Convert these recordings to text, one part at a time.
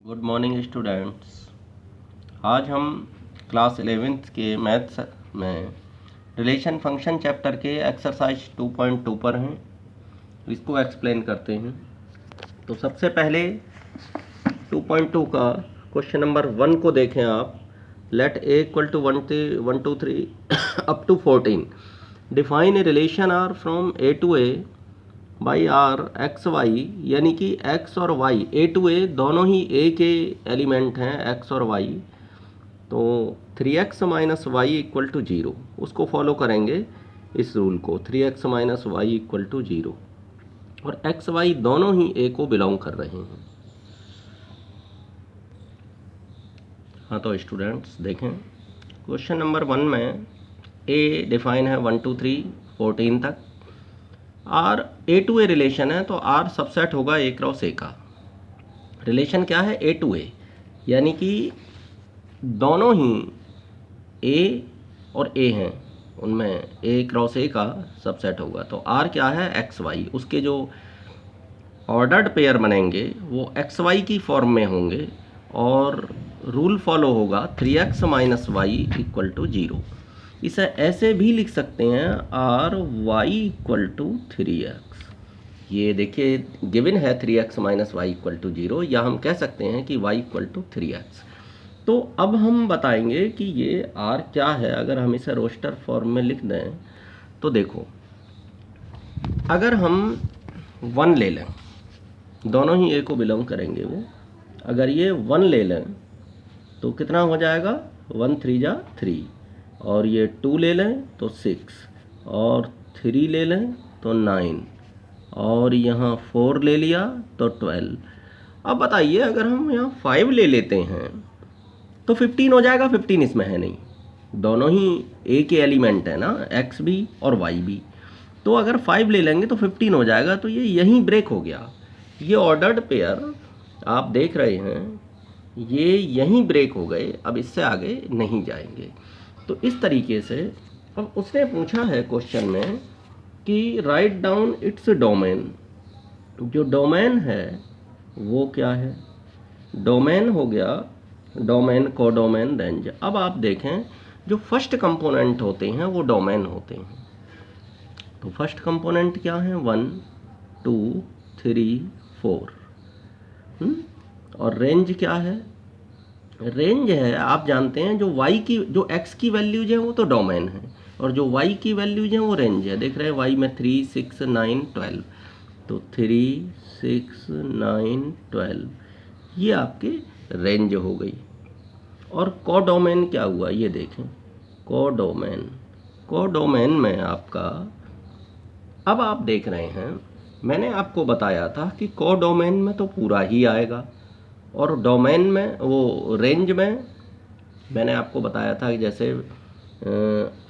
Good morning students. आज हम class 11th के मैथ्स में रिलेशन फंक्शन चैप्टर के एक्सरसाइज 2.2 पर हैं। इसको एक्सप्लेन करते हैं। तो सबसे पहले 2.2 का क्वेश्चन नंबर 1 को देखें आप। Let A equal to 1 2 3 up to 14 define a relation R from A to A by R x y, यानी कि एक्स और वाई ए टू ए दोनों ही ए के एलिमेंट हैं, एक्स और वाई। तो 3x minus Y equal to 0, उसको फॉलो करेंगे इस रूल को। 3x minus Y equal to 0 और एक्स वाई दोनों ही ए को बिलोंग कर रहे हैं। हाँ, तो स्टूडेंट्स देखें, क्वेश्चन नंबर 1 में ए डिफाइन है 1 2 3 14 तक। R A to A relation है, तो आर सबसेट होगा ए क्रॉस ए का। रिलेशन क्या है? ए टू ए, यानी कि दोनों ही ए और ए हैं, उनमें ए क्रॉस ए का सबसेट होगा। तो आर क्या है? X y. उसके जो ऑर्डर्ड पेयर बनेंगे वो एक्स वाई की फॉर्म में होंगे और रूल फॉलो होगा 3x minus Y equal to 0। इसे ऐसे भी लिख सकते हैं R Y equal to 3x। ये देखिए गिवन है 3x minus Y equal to 0, या हम कह सकते हैं कि y इक्वल टू 3x। तो अब हम बताएंगे कि ये r क्या है। अगर हम इसे रोस्टर फॉर्म में लिख दें तो देखो, अगर हम 1 ले लें, दोनों ही a को बिलोंग करेंगे वो। अगर ये 1 ले लें तो कितना हो जाएगा? 1 3 जा 3, और ये 2 ले लें तो 6, और 3 ले लें तो 9, और यहाँ 4 ले लिया तो 12। अब बताइए, अगर हम यहाँ 5 ले लेते हैं तो 15 हो जाएगा। 15 इसमें है नहीं, दोनों ही ए के एलिमेंट है ना, एक्स भी और वाई भी। तो अगर 5 ले लेंगे तो 15 हो जाएगा। तो ये यहीं ब्रेक हो गया। ये ऑर्डर्ड पेयर आप देख रहे हैं, ये यहीं ब्रेक हो गए। अब इससे आगे नहीं जाएंगे। तो इस तरीके से अब उसने पूछा है क्वेश्चन में कि राइट डाउन इट्स डोमेन। जो डोमेन है वो क्या है? डोमेन हो गया डोमेन, कोडोमेन, रेंज। अब आप देखें, जो फर्स्ट कंपोनेंट होते हैं वो डोमेन होते हैं। तो फर्स्ट कंपोनेंट क्या है? 1 2 3 4। और रेंज क्या है? रेंज है, आप जानते हैं, जो y की, जो x की वैल्यूज है वो तो डोमेन है, और जो y की वैल्यूज हैं वो रेंज है। देख रहे हैं y में 3 6 9 12। तो 3 6 9 12 ये आपके रेंज हो गई। और कोडोमेन क्या हुआ ये देखें। कोडोमेन में आपका, अब आप देख रहे हैं, मैंने आपको बताया था कि कोडोमेन में तो पूरा ही आएगा, और डोमेन में, वो रेंज में मैंने आपको बताया था कि जैसे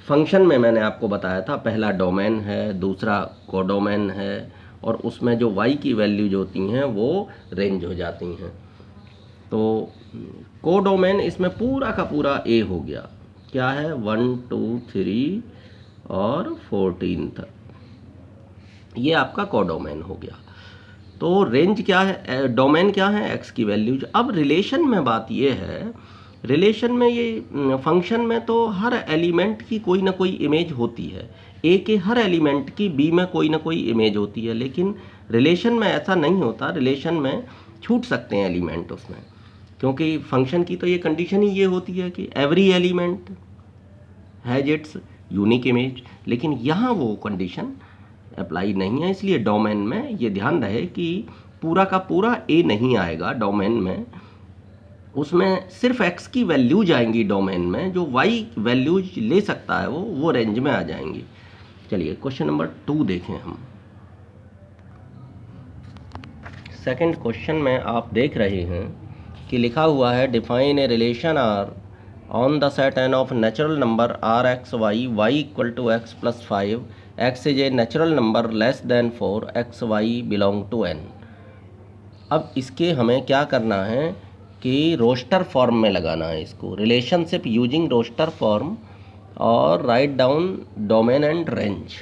फंक्शन में मैंने आपको बताया था, पहला डोमेन है, दूसरा कोडोमेन है, और उसमें जो y की वैल्यूज होती हैं वो रेंज हो जाती हैं। तो कोडोमेन इसमें पूरा का पूरा a हो गया। क्या है? 1 2 3 और 14 तक, ये आपका कोडोमेन हो गया। तो रेंज क्या है? डोमेन क्या है? x की वैल्यूज। अब रिलेशन में बात ये है, रिलेशन में ये फंक्शन में तो हर एलिमेंट की कोई ना कोई इमेज होती है। ए के हर एलिमेंट की बी में कोई ना कोई इमेज होती है, लेकिन रिलेशन में ऐसा नहीं होता। रिलेशन में छूट सकते हैं एलिमेंट उसमें, क्योंकि फंक्शन की तो ये कंडीशन ही ये होती है कि every element has its unique image. लेकिन यहाँ वो कंडीशन अप्लाई नहीं है, इसलिए डोमेन में ये ध्यान रहे कि पूरा का पूरा ए नहीं आएगा डोमेन में। उसमें सिर्फ x की वैल्यूज आएंगी डोमेन में, जो y वैल्यूज ले सकता है वो रेंज में आ जाएंगी। चलिए क्वेश्चन नंबर 2 देखें हम। सेकंड क्वेश्चन में आप देख रहे हैं कि लिखा हुआ है define a relation R on the set N of natural number R x y, y equal to x plus 5, x is a natural number less than 4, x y belong to N. अब इसके हमें क्या करना है कि roster form में लगाना है इसको, रिलेशनशिप यूजिंग रोस्टर फॉर्म, और write down domain and range.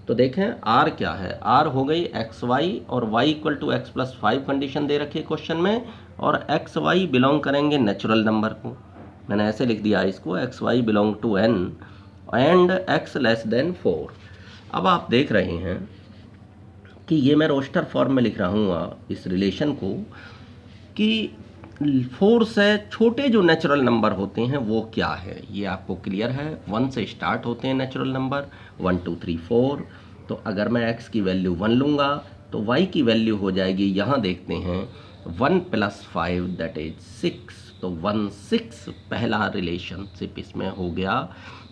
तो देखें आर क्या है? आर हो गई एक्स वाई, और y equal to x plus 5 condition दे रखी है क्वेश्चन में, और एक्स वाई बिलोंग करेंगे नेचुरल नंबर को, मैंने ऐसे लिख दिया इसको, x y belong to N and x less than 4। अब आप देख रहे हैं कि ये मैं रोस्टर फॉर्म में लिख रहा हूँ इस रिलेशन को, कि 4 से छोटे जो नेचुरल नंबर होते हैं वो क्या है, ये आपको क्लियर है। 1 से स्टार्ट होते हैं नेचुरल नंबर, 1 2 3 4। तो अगर मैं x की वैल्यू 1 लूँगा तो y की वैल्यू हो जाएगी, यहाँ देखते हैं 1 + 5 दैट इज 6। तो 1 6 पहला रिलेशनशिप इसमें हो गया,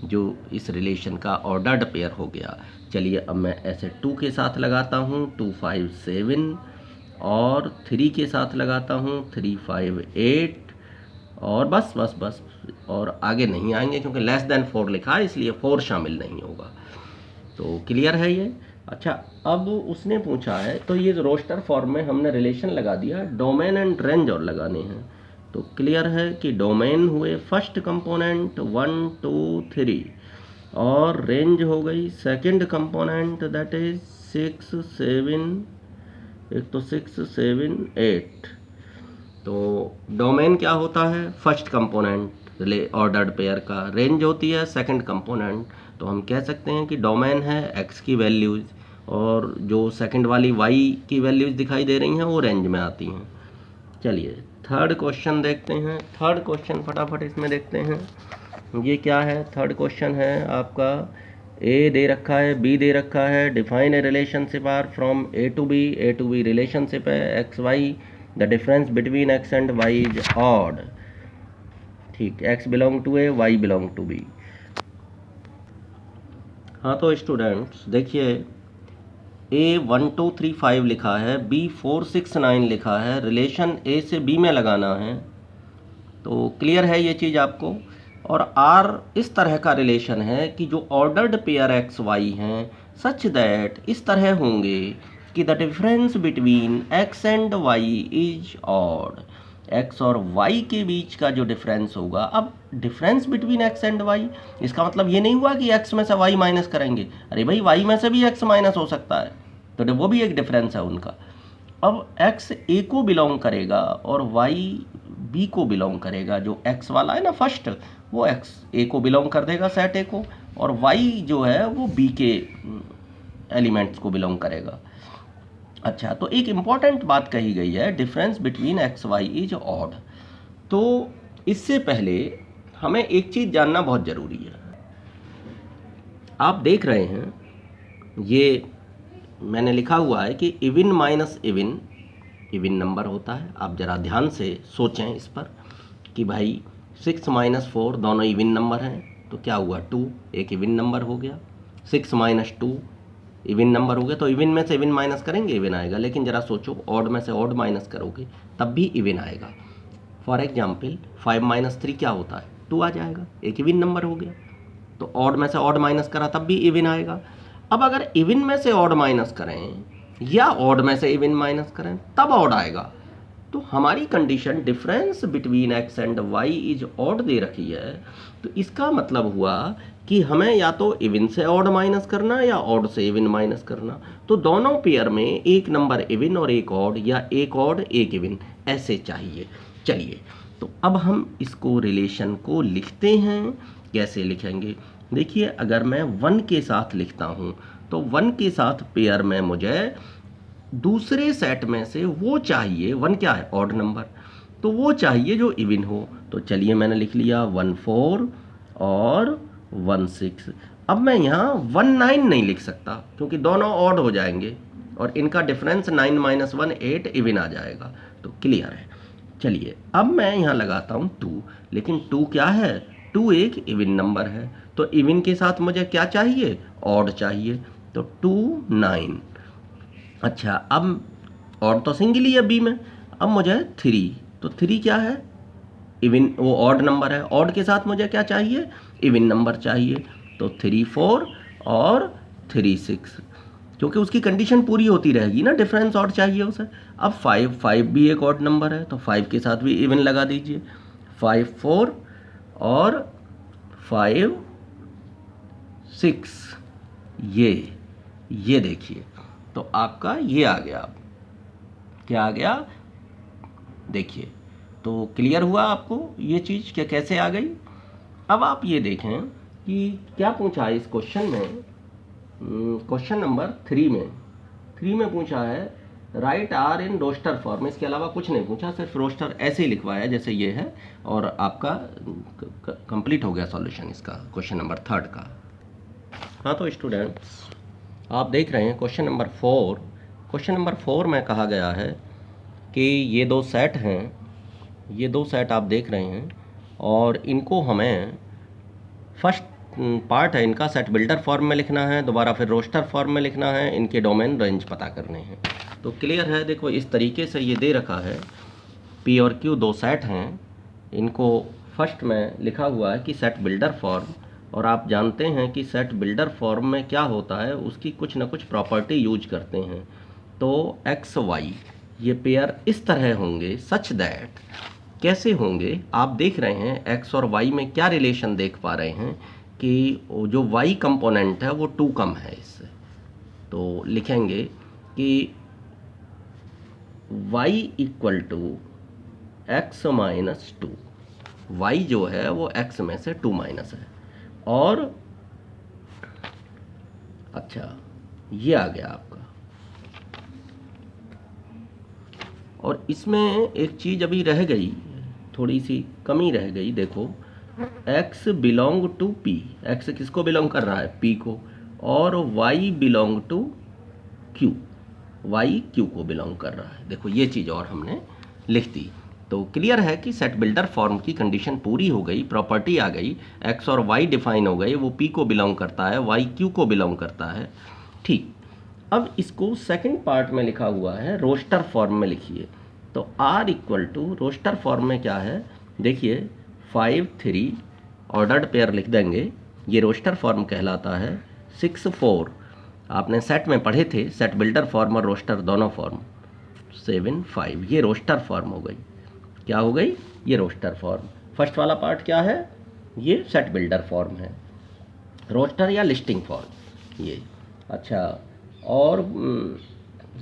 जो इस रिलेशन का ऑर्डर्ड पेयर हो गया। चलिए अब मैं ऐसे 2 के साथ लगाता हूँ, 2 5 7, और 3 के साथ लगाता हूँ, 3 5 8, और बस बस बस, और आगे नहीं आएंगे क्योंकि लेस देन 4 लिखा है इसलिए 4 शामिल नहीं होगा। तो क्लियर है ये। अच्छा, अब उसने पूछा है, तो ये रोस्टर फॉर्म में हमने रिलेशन लगा दिया, डोमेन एंड रेंज और लगाने हैं। तो क्लियर है कि डोमेन हुए फर्स्ट कंपोनेंट 1 2 3, और रेंज हो गई सेकंड कंपोनेंट दैट इज 6 7, एक तो 6 7 8। तो डोमेन क्या होता है, फर्स्ट कंपोनेंट ऑर्डर्ड पेयर का, रेंज होती है सेकंड कंपोनेंट। तो हम कह सकते हैं कि डोमेन है x की वैल्यूज़, और जो सेकंड वाली y की वैल्यूज़ दिखाई दे रही हैं वो रेंज में आती हैं। चलिए थर्ड क्वेश्चन देखते हैं। थर्ड क्वेश्चन फटाफट इसमें देखते हैं, ये क्या है। थर्ड क्वेश्चन है आपका, ए दे रखा है, बी दे रखा है, define a relationship R from A to B relationship है x y, the difference between x and y is odd. ठीक, x belong to A, y belong to B. हाँ तो स्टूडेंट्स देखिए, ए 1 2 3 5 लिखा है, बी 4 6 9 लिखा है, रिलेशन ए से बी में लगाना है। तो क्लियर है ये चीज़ आपको। और आर इस तरह का रिलेशन है कि जो ऑर्डर्ड पेयर एक्स वाई हैं सच दैट इस तरह होंगे कि the difference between x and y is odd. X और वाई के बीच का जो डिफरेंस होगा, अब difference between x and y, इसका मतलब ये नहीं हुआ कि एक्स में से वाई माइनस करेंगे, अरे भाई वाई में से भी एक्स माइनस हो सकता है, तो वो भी एक डिफरेंस है उनका। अब x a को बिलोंग करेगा और y b को बिलोंग करेगा। जो x वाला है ना फर्स्ट, वो x a को बिलोंग कर देगा सेट a को, और y जो है वो b के एलिमेंट्स को बिलोंग करेगा। अच्छा, तो एक इम्पॉर्टेंट बात कही गई है, difference between x y is odd. तो इससे पहले हमें एक चीज़ जानना बहुत ज़रूरी है। आप देख रहे हैं ये मैंने लिखा हुआ है कि even minus even, even number होता है। आप ज़रा ध्यान से सोचें इस पर कि भाई 6 - 4 दोनों इविन नंबर हैं, तो क्या हुआ 2 एक इविन नंबर हो गया, 6 - 2 इविन नंबर हो गया। तो इविन में से इविन माइनस करेंगे इविन आएगा, लेकिन ज़रा सोचो ऑड में से ऑड माइनस करोगे तब भी इविन आएगा। फॉर एग्जाम्पल 5 - 3 क्या होता है, 2 आ जाएगा, एक इविन नंबर हो गया। तो ऑड में से ऑड माइनस करा तब भी इविन आएगा। अब अगर इविन में से ऑड माइनस करें या ऑड में से इविन माइनस करें तब ऑड आएगा। तो हमारी condition difference between x and y is odd दे रखी है, तो इसका मतलब हुआ कि हमें या तो इविन से ऑड माइनस करना या ऑड से इविन माइनस करना। तो दोनों पेयर में एक नंबर इविन और एक ऑड, या एक ऑड एक इविन, ऐसे चाहिए। चलिए तो अब हम इसको रिलेशन को लिखते हैं। कैसे लिखेंगे, देखिए अगर मैं 1 के साथ लिखता हूँ तो 1 के साथ पेयर में मुझे दूसरे सेट में से वो चाहिए, 1 क्या है ऑड नंबर, तो वो चाहिए जो इविन हो। तो चलिए मैंने लिख लिया 1 4 और 1 6। अब मैं यहाँ 1 9 नहीं लिख सकता क्योंकि दोनों ऑड हो जाएंगे और इनका डिफरेंस 9 - 1 8 इविन आ जाएगा। तो क्लियर है। चलिए अब मैं यहाँ लगाता हूँ 2, लेकिन 2 क्या है, 2 एक इविन नंबर है। तो इविन के साथ मुझे क्या चाहिए, ऑड चाहिए। तो 2 9। अच्छा, अब ऑड तो सिंगल ही है बी में, अब मुझे 3, तो 3 क्या है, इविन, वो ऑड नंबर है। ऑड के साथ मुझे क्या चाहिए, इविन नंबर चाहिए। तो 3 4 और 3 6, क्योंकि उसकी कंडीशन पूरी होती रहेगी ना, डिफरेंस ऑड चाहिए उसे। अब 5 भी एक ऑड नंबर है, तो 5 के साथ भी इवन लगा दीजिए। 5 4 और 5 6, ये देखिए, तो आपका ये आ गया। अब क्या आ गया, देखिए तो क्लियर हुआ आपको ये चीज़ क्या कैसे आ गई। अब आप ये देखें कि क्या पूछा है इस क्वेश्चन में। क्वेश्चन नंबर 3 में पूछा है write R in roster form. इसके अलावा कुछ नहीं पूछा, सिर्फ रोस्टर ऐसे ही लिखवाया जैसे ये है, और आपका कंप्लीट हो गया सॉल्यूशन इसका, क्वेश्चन नंबर 3 का। हाँ तो स्टूडेंट्स आप देख रहे हैं क्वेश्चन नंबर 4। क्वेश्चन नंबर 4 में कहा गया है कि ये दो सेट हैं, ये दो सेट आप देख रहे हैं, और इनको हमें फर्स्ट पार्ट है इनका सेट बिल्डर फॉर्म में लिखना है, दोबारा फिर रोस्टर फॉर्म में लिखना है, इनके डोमेन रेंज पता करने हैं। तो क्लियर है, देखो इस तरीके से ये दे रखा है, पी और क्यू दो सेट हैं, इनको फर्स्ट में लिखा हुआ है कि सेट बिल्डर फॉर्म, और आप जानते हैं कि सेट बिल्डर फॉर्म में क्या होता है, उसकी कुछ ना कुछ प्रॉपर्टी यूज करते हैं। तो एक्स वाई ये पेयर इस तरह होंगे सच दैट, कैसे होंगे आप देख रहे हैं, एक्स और वाई में क्या रिलेशन देख पा रहे हैं कि जो वाई कंपोनेंट है वो 2 कम है इससे। तो लिखेंगे कि y equal to x minus 2, y जो है वो x में से 2 माइनस है। और अच्छा ये आ गया आपका, और इसमें एक चीज़ अभी रह गई, थोड़ी सी कमी रह गई। देखो x belong to p, x किसको बिलोंग कर रहा है, p को, और y belong to q, y q को बिलोंग कर रहा है। देखो ये चीज़ और हमने लिख दी। तो क्लियर है कि सेट बिल्डर फॉर्म की कंडीशन पूरी हो गई, प्रॉपर्टी आ गई, x और y डिफाइन हो गए, वो p को बिलोंग करता है, y q को बिलोंग करता है। ठीक, अब इसको सेकंड पार्ट में लिखा हुआ है रोस्टर फॉर्म में लिखिए। तो r equal to roster form में क्या है, देखिए 5 3 ऑर्डर्ड पेयर लिख देंगे, ये रोस्टर फॉर्म कहलाता है। 6 4 आपने सेट में पढ़े थे, सेट बिल्डर फॉर्म और रोस्टर दोनों फॉर्म। 7 5 ये रोस्टर फॉर्म हो गई, क्या हो गई, ये रोस्टर फॉर्म। फर्स्ट वाला पार्ट क्या है, ये सेट बिल्डर फॉर्म है, रोस्टर या लिस्टिंग फॉर्म ये। अच्छा, और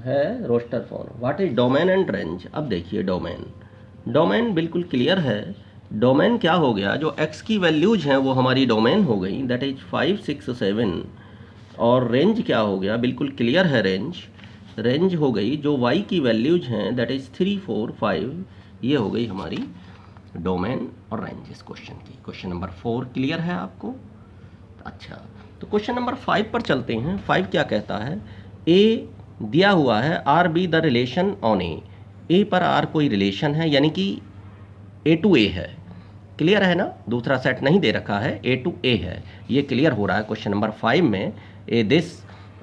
है roster form. What is domain and range. अब देखिए डोमेन बिल्कुल क्लियर है। डोमेन क्या हो गया, जो x की वैल्यूज हैं वो हमारी डोमेन हो गई, दैट इज 5 6 7। और रेंज क्या हो गया, बिल्कुल क्लियर है, रेंज हो गई जो y की वैल्यूज हैं, दैट इज 3 4 5। ये हो गई हमारी डोमेन और रेंज इस क्वेश्चन की। क्वेश्चन नंबर 4 क्लियर है आपको। अच्छा, तो क्वेश्चन नंबर 5 पर चलते हैं। 5 क्या कहता है, ए दिया हुआ है, R be the relation on A पर आर कोई रिलेशन है, यानी कि ए टू ए है। क्लियर है ना, दूसरा सेट नहीं दे रखा है, ए टू ए है, ये क्लियर हो रहा है क्वेश्चन नंबर 5 में। ए दिस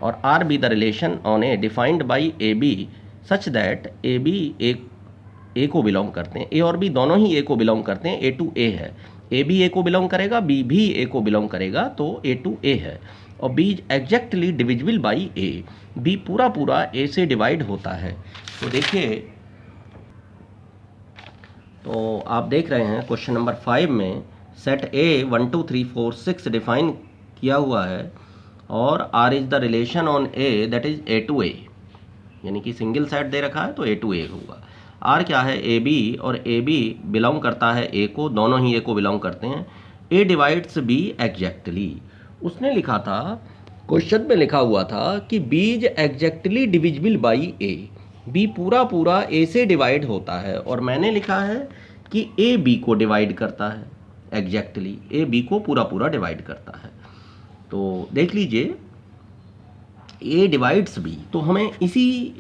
और R be the relation on A defined by A b such that a b a को बिलोंग करते हैं, ए और बी दोनों ही ए को बिलोंग करते हैं, ए टू ए है। ए भी ए को बिलोंग करेगा, बी भी ए को बिलोंग करेगा, तो ए टू ए है। और B exactly divisible by A, B पूरा पूरा ए से डिवाइड होता है। तो देखिए, तो आप देख रहे हैं क्वेश्चन नंबर 5 में सेट ए 1 2 3 4 6 डिफाइन किया हुआ है, और R is the relation on A that is A to A, यानी कि सिंगल सेट दे रखा है तो ए टू ए होगा। आर क्या है, ए बी, और ए बी बिलोंग करता है ए को, दोनों ही ए को बिलोंग करते हैं। ए डिवाइड्स बी एग्जैक्टली, उसने लिखा था, क्वेश्चन में लिखा हुआ था कि B is exactly divisible by A, B पूरा पूरा ए से डिवाइड होता है, और मैंने लिखा है कि ए बी को डिवाइड करता है, एग्जैक्टली ए बी को पूरा पूरा डिवाइड करता है। तो देख लीजिए, ए डिवाइड्स बी, तो हमें इसी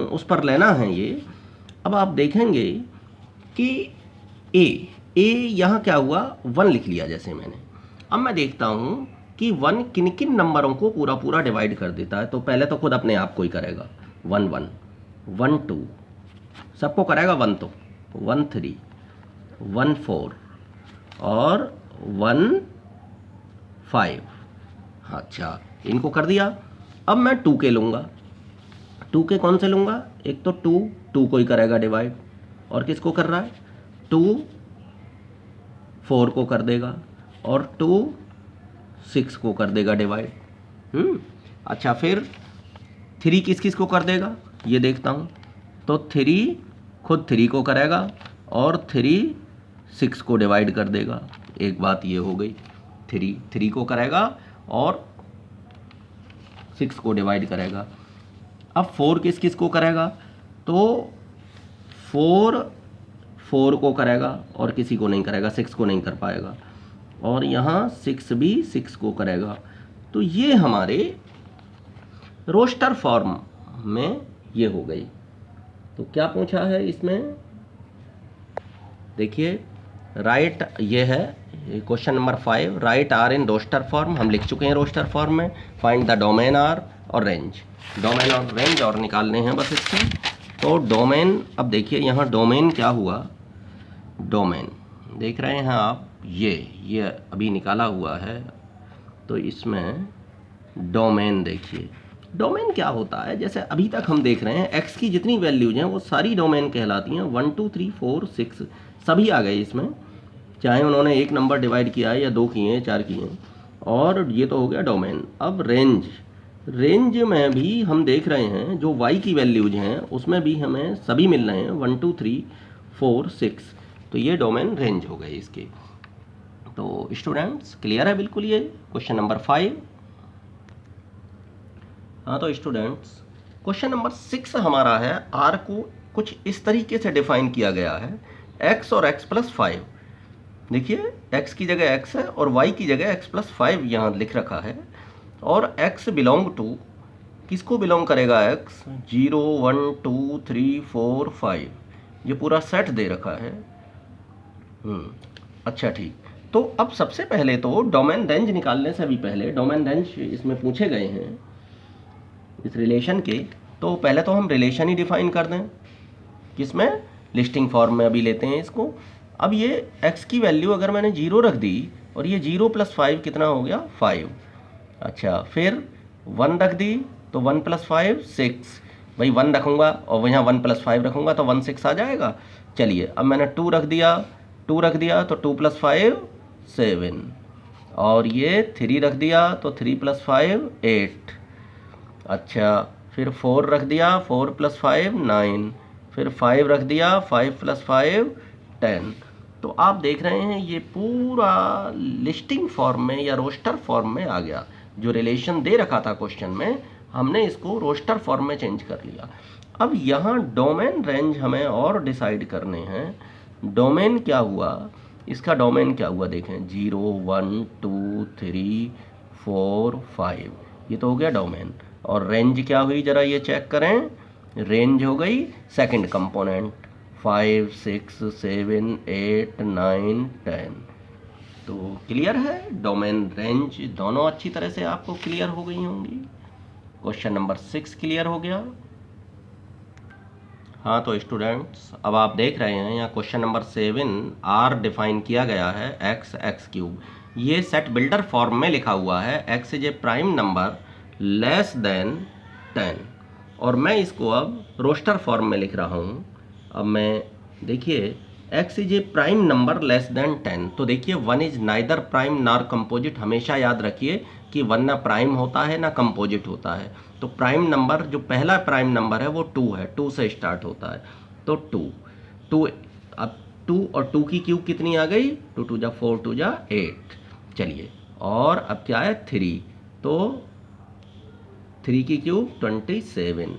उस पर लेना है ये। अब आप देखेंगे कि ए यहाँ क्या हुआ, 1 लिख लिया जैसे मैंने। अब मैं देखता हूँ कि 1 किन किन नंबरों को पूरा पूरा डिवाइड कर देता है। तो पहले तो खुद अपने आप को ही करेगा, 1 1 1 2 सबको करेगा 1, तो 1 3 1 4 और 1 5। अच्छा, इनको कर दिया। अब मैं 2 के लूँगा, 2 के कौन से लूँगा, एक तो 2 को ही करेगा डिवाइड, और किसको कर रहा है, 2 4 को कर देगा, और 2 6 को कर देगा डिवाइड। अच्छा, फिर 3 किस किस को कर देगा, ये देखता हूँ। तो 3 खुद 3 को करेगा, और 3 6 को डिवाइड कर देगा। एक बात ये हो गई, 3 को करेगा और 6 को डिवाइड करेगा। अब 4 किस किस को करेगा, तो 4 को करेगा और किसी को नहीं करेगा, 6 को नहीं कर पाएगा। और यहाँ 6 भी 6 को करेगा। तो ये हमारे रोस्टर फॉर्म में ये हो गई। तो क्या पूछा है इसमें, देखिए राइट, ये है question number 5, right R in roster form. हम लिख चुके हैं रोस्टर फॉर्म में। फाइंड द डोमेन आर और रेंज, डोमेन और रेंज और निकालने हैं बस इसके। तो डोमेन, अब देखिए यहाँ डोमेन क्या हुआ, डोमेन देख रहे हैं आप, ये अभी निकाला हुआ है। तो इसमें डोमेन देखिए, डोमेन क्या होता है, जैसे अभी तक हम देख रहे हैं एक्स की जितनी वैल्यूज हैं वो सारी डोमेन कहलाती हैं। 1 2 3 4 6 सभी आ गए इसमें, चाहे उन्होंने एक नंबर डिवाइड किया है या 2 किए हैं 4 किए हैं, और ये तो हो गया डोमेन। अब रेंज, रेंज में भी हम देख रहे हैं जो y की वैल्यूज हैं उसमें भी हमें सभी मिल रहे हैं 1 2 3 4 6। तो ये डोमेन रेंज हो गए इसके। तो स्टूडेंट्स क्लियर है बिल्कुल ये क्वेश्चन नंबर 5। हाँ तो स्टूडेंट्स क्वेश्चन नंबर 6 हमारा है, आर को कुछ इस तरीके से डिफाइन किया गया है, x और x प्लस 5। देखिए x की जगह x है और y की जगह x प्लस 5 यहाँ लिख रखा है। और x बिलोंग टू, किसको बिलोंग करेगा x, 0 1 2 3 4 5, ये पूरा सेट दे रखा है। अच्छा ठीक। तो अब सबसे पहले तो डोमेन रेंज निकालने से भी पहले, डोमेन रेंज इसमें पूछे गए हैं इस रिलेशन के, तो पहले तो हम रिलेशन ही डिफाइन कर दें, किसमें, लिस्टिंग फॉर्म में अभी लेते हैं इसको। अब ये x की वैल्यू अगर मैंने 0 रख दी और ये 0 प्लस 5 कितना हो गया 5। अच्छा फिर 1 रख दी तो 1 प्लस 5 6, भाई 1 रखूँगा और यहाँ 1 प्लस 5 रखूँगा तो 1 6 आ जाएगा। चलिए अब मैंने 2 रख दिया तो 2 प्लस 5 7, और ये 3 रख दिया तो 3 प्लस 5 8। अच्छा फिर 4 रख दिया, 4 प्लस 5 9, फिर 5 रख दिया, 5 प्लस 5 10। तो आप देख रहे हैं ये पूरा लिस्टिंग फॉर्म में या रोस्टर फॉर्म में आ गया। जो रिलेशन दे रखा था क्वेश्चन में हमने इसको रोस्टर फॉर्म में चेंज कर लिया। अब यहाँ डोमेन रेंज हमें और डिसाइड करने हैं। डोमेन क्या हुआ, इसका डोमेन क्या हुआ, देखें 0 1 2 3 4 5, ये तो हो गया डोमेन। और रेंज क्या हुई जरा ये चेक करें, रेंज हो गई सेकंड कंपोनेंट 5 6 7 8 9 10। तो क्लियर है, डोमेन रेंज दोनों अच्छी तरह से आपको क्लियर हो गई होंगी। क्वेश्चन नंबर 6 क्लियर हो गया। हाँ तो स्टूडेंट्स अब आप देख रहे हैं यहाँ क्वेश्चन नंबर 7 आर डिफाइन किया गया है x क्यूब, ये सेट बिल्डर फॉर्म में लिखा हुआ है x is a prime number less then 10, और मैं इसको अब रोस्टर फॉर्म में लिख रहा हूँ। अब मैं देखिए x is a prime number less then 10, तो देखिए 1 इज नाइदर प्राइम नार कंपोजिट, हमेशा याद रखिए कि 1 ना प्राइम होता है ना कंपोजिट होता है। तो प्राइम नंबर जो पहला प्राइम नंबर है वो 2 है, 2 से स्टार्ट होता है। तो 2 अब 2 और 2 की क्यूब कितनी आ गई, 2 2 जा 4 2 जा 8। चलिए और अब क्या है 3, तो 3 की क्यूब 27।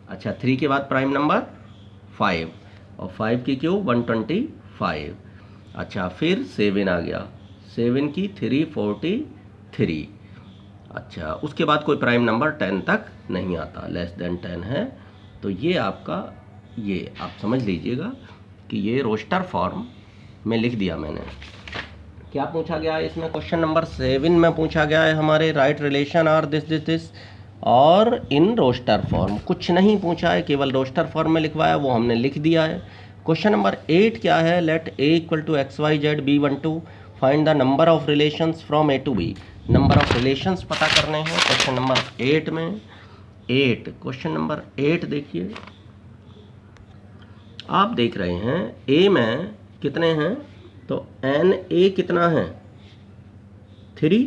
अच्छा 3 के बाद प्राइम नंबर 5 और 5 की क्यूब 125। अच्छा फिर 7 आ गया, 7 की 343। अच्छा उसके बाद कोई प्राइम नंबर 10 तक नहीं आता, लेस देन 10 है। तो ये आपका, ये आप समझ लीजिएगा कि ये रोस्टर फॉर्म में लिख दिया मैंने। क्या पूछा गया है इसमें, क्वेश्चन नंबर 7 में पूछा गया है हमारे राइट रिलेशन आर दिस और इन रोस्टर फॉर्म, कुछ नहीं पूछा है, केवल रोस्टर फॉर्म में लिखवाया, वो हमने लिख दिया है। क्वेश्चन नंबर 8 क्या है, let a equal to XYZ B12, find the number of relations from A to B। Number of relations पता करने हैं क्वेश्चन नंबर 8 में। 8 क्वेश्चन नंबर 8 देखिए, आप देख रहे हैं A में कितने हैं, तो NA कितना है 3,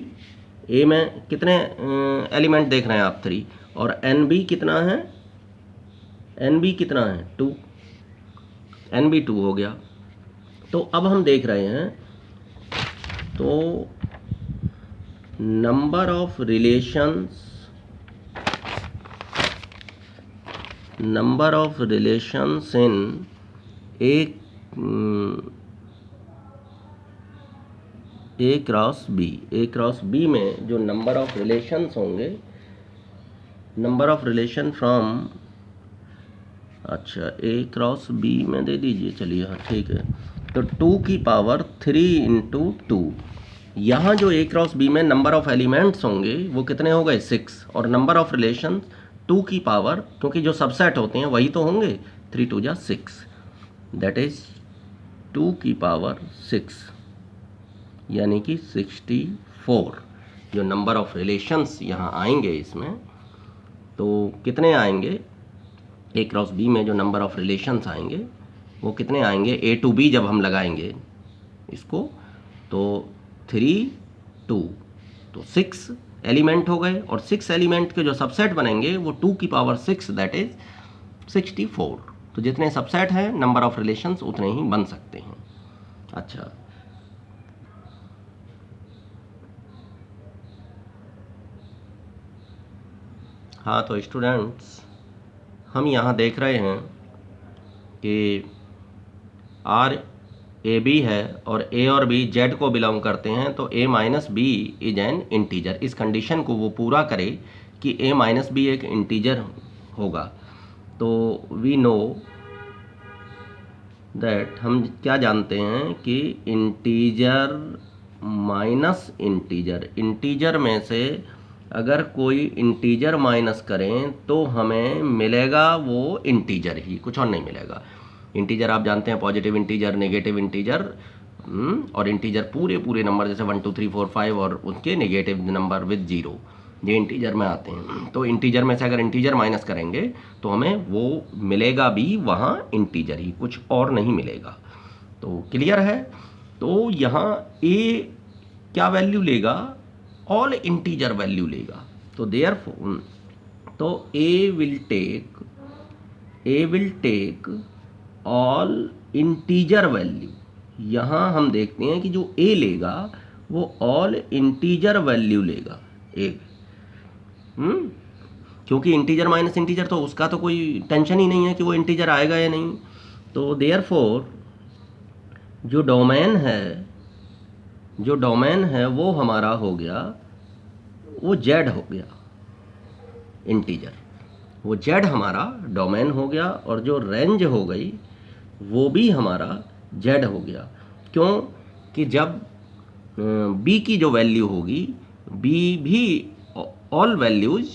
ए में कितने एलिमेंट देख रहे हैं आप 3, और NB कितना है, NB कितना है 2, NB 2 हो गया। तो अब हम देख रहे हैं, तो number of relations in A cross B में जो नंबर ऑफ रिलेशंस होंगे, नंबर ऑफ रिलेशन फ्रॉम, अच्छा ए क्रॉस बी में दे दीजिए, चलिए हाँ ठीक है। तो 2 की पावर 3 × 2, यहाँ जो ए क्रॉस बी में नंबर ऑफ एलिमेंट्स होंगे वो कितने हो गए 6, और नंबर ऑफ रिलेशन 2 की पावर, क्योंकि जो सबसेट होते हैं वही तो होंगे, 3 × 2 = 6, दैट इज 2 की पावर 6, यानी कि 64 जो नंबर ऑफ रिलेशंस यहाँ आएंगे इसमें, तो कितने आएंगे, ए क्रॉस बी में जो नंबर ऑफ रिलेशंस आएंगे वो कितने आएंगे, ए टू बी जब हम लगाएंगे इसको, तो 3 2, तो 6 एलिमेंट हो गए, और 6 एलिमेंट के जो सबसेट बनेंगे वो 2 की पावर 6, दैट इज 64। तो जितने सबसेट हैं नंबर ऑफ रिलेशंस उतने ही बन सकते हैं। अच्छा, हाँ तो स्टूडेंट्स, हम यहाँ देख रहे हैं कि RAB है और A और B Z को बिलोंग करते हैं, तो A - B is an integer. इस कंडीशन को वो पूरा करे कि A - B एक इंटीजर होगा, तो वी नो दैट, हम क्या जानते हैं कि इंटीजर माइनस इंटीजर में से अगर कोई इंटीजर माइनस करें तो हमें मिलेगा वो इंटीजर ही, कुछ और नहीं मिलेगा। इंटीजर आप जानते हैं, पॉजिटिव इंटीजर, नेगेटिव इंटीजर, और इंटीजर पूरे नंबर जैसे 1 2 3 4 5 और उसके नेगेटिव नंबर विद 0, ये इंटीजर में आते हैं। तो इंटीजर में से अगर इंटीजर माइनस करेंगे तो हमें वो मिलेगा भी वहाँ इंटीजर ही, कुछ और नहीं मिलेगा। तो क्लियर है। तो यहाँ ए क्या वैल्यू लेगा, ऑल इंटीजर वैल्यू लेगा। तो देयरफॉर, तो A will take all integer value. यहाँ हम देखते हैं कि जो ए लेगा वो ऑल इंटीजर वैल्यू लेगा ए, क्योंकि इंटीजर माइनस इंटीजर तो उसका तो कोई टेंशन ही नहीं है कि वो इंटीजर आएगा या नहीं। तो देयरफॉर जो डोमेन है वो हमारा हो गया, वो जेड हो गया इंटीजर, वो जेड हमारा डोमेन हो गया, और जो रेंज हो गई वो भी हमारा जेड हो गया। क्यों कि जब बी की जो वैल्यू होगी, बी भी ऑल वैल्यूज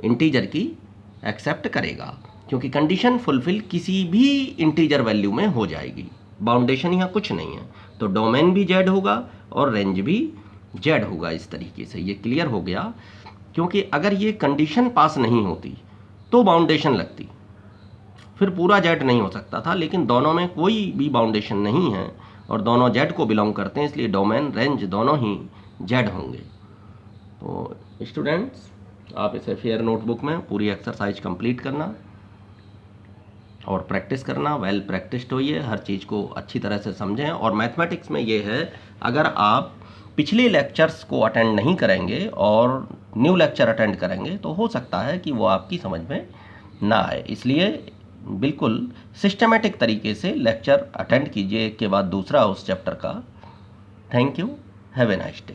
इंटीजर की एक्सेप्ट करेगा, क्योंकि कंडीशन फुलफिल किसी भी इंटीजर वैल्यू में हो जाएगी, बाउंडेशन यहाँ कुछ नहीं है। तो डोमेन भी जेड होगा और रेंज भी जेड होगा। इस तरीके से ये क्लियर हो गया, क्योंकि अगर ये कंडीशन पास नहीं होती तो बाउंडेशन लगती, फिर पूरा जेड नहीं हो सकता था, लेकिन दोनों में कोई भी बाउंडेशन नहीं है और दोनों जेड को बिलोंग करते हैं, इसलिए डोमेन रेंज दोनों ही जेड होंगे। तो स्टूडेंट्स, आप इसे फेयर नोटबुक में पूरी एक्सरसाइज कंप्लीट करना और प्रैक्टिस करना, वेल प्रैक्टिस्ड होइए, हर चीज़ को अच्छी तरह से समझें। और मैथमेटिक्स में ये है, अगर आप पिछले लेक्चर्स को अटेंड नहीं करेंगे और न्यू लेक्चर अटेंड करेंगे तो हो सकता है कि वो आपकी समझ में ना आए, इसलिए बिल्कुल सिस्टमेटिक तरीके से लेक्चर अटेंड कीजिए, एक के बाद दूसरा उस चैप्टर का। Thank you, have a nice day.